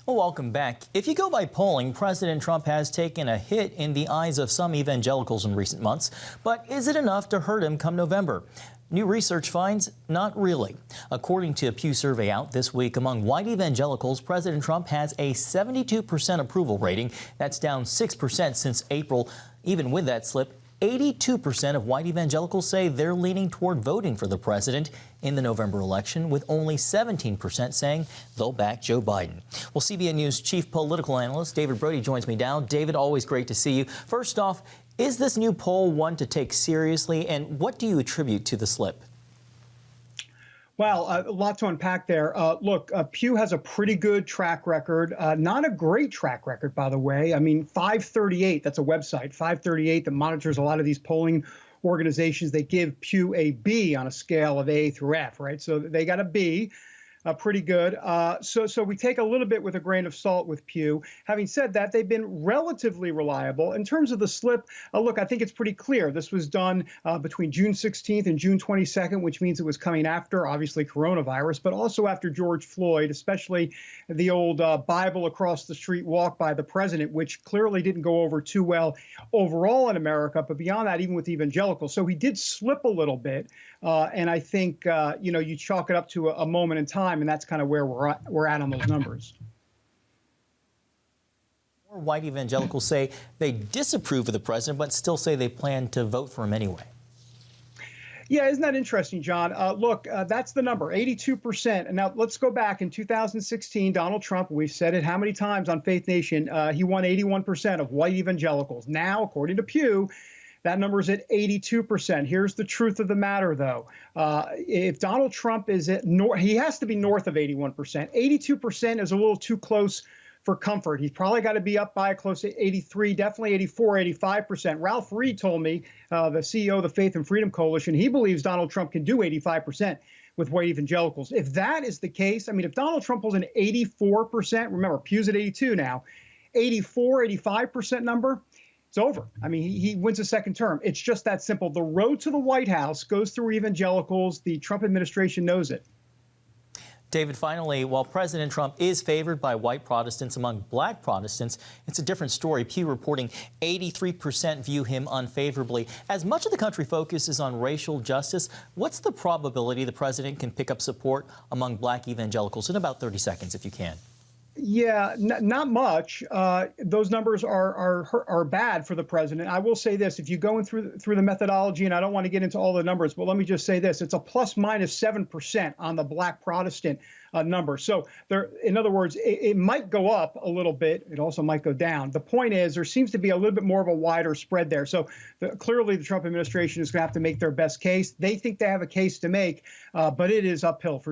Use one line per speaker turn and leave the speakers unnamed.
Well, welcome back. If you go by polling, President Trump has taken a hit in the eyes of some evangelicals in recent months. But is it enough to hurt him come November? New research finds not really. According to a Pew survey out this week among white evangelicals, President Trump has a 72% approval rating. That's down 6% since April. Even with that slip, 82% of white evangelicals say they're leaning toward voting for the president in the November election, with only 17% saying they'll back Joe Biden. Well, CBN News chief political analyst David Brody joins me now. David, always great to see you. First off, is this new poll one to take seriously, and what do you attribute to the slip?
Well, a lot to unpack there. Look, Pew has a pretty good track record, not a great track record, by the way. I mean, 538, that's a website, 538 that monitors a lot of these polling organizations. They give Pew a B on a scale of A through F, right? So they got a B. Pretty good. So we take a little bit with a grain of salt with Pew. Having said that, they've been relatively reliable. In terms of the slip, look, I think it's pretty clear. This was done between June 16th and June 22nd, which means it was coming after, obviously, coronavirus, but also after George Floyd, especially the old Bible across the street walk by the president, which clearly didn't go over too well overall in America, but beyond that, even with evangelicals. So he did slip a little bit. And I think, you chalk it up to a moment in time, and that's kind of where we're at on those numbers.
More white evangelicals say they disapprove of the president, but still say they plan to vote for him anyway.
Yeah, isn't that interesting, John? Look, that's the number, 82%. And now let's go back. In 2016, Donald Trump, we've said it how many times on Faith Nation, he won 81% of white evangelicals. Now, according to Pew, that number is at 82%. Here's the truth of the matter, though. If Donald Trump is he has to be north of 81%. 82% is a little too close for comfort. He's probably got to be up by close to 83, definitely 84, 85%. Ralph Reed told me, the CEO of the Faith and Freedom Coalition, he believes Donald Trump can do 85% with white evangelicals. If that is the case, I mean, if Donald Trump was an 84%, remember, Pew's at 82 now, 84, 85% number, it's over. I mean, he wins a second term. It's just that simple. The road to the White House goes through evangelicals. The Trump administration knows it.
David, finally, while President Trump is favored by white Protestants among black Protestants, it's a different story. Pew reporting 83% view him unfavorably. As much of the country focuses on racial justice, what's the probability the president can pick up support among black evangelicals? In about 30 seconds, if you can.
Yeah, not much. Those numbers are bad for the president. I will say this: if you go through the methodology, and I don't want to get into all the numbers, but let me just say this: it's a plus minus 7% on the black Protestant number. So in other words, it might go up a little bit. It also might go down. The point is, there seems to be a little bit more of a wider spread there. So clearly, the Trump administration is going to have to make their best case. They think they have a case to make, but it is uphill for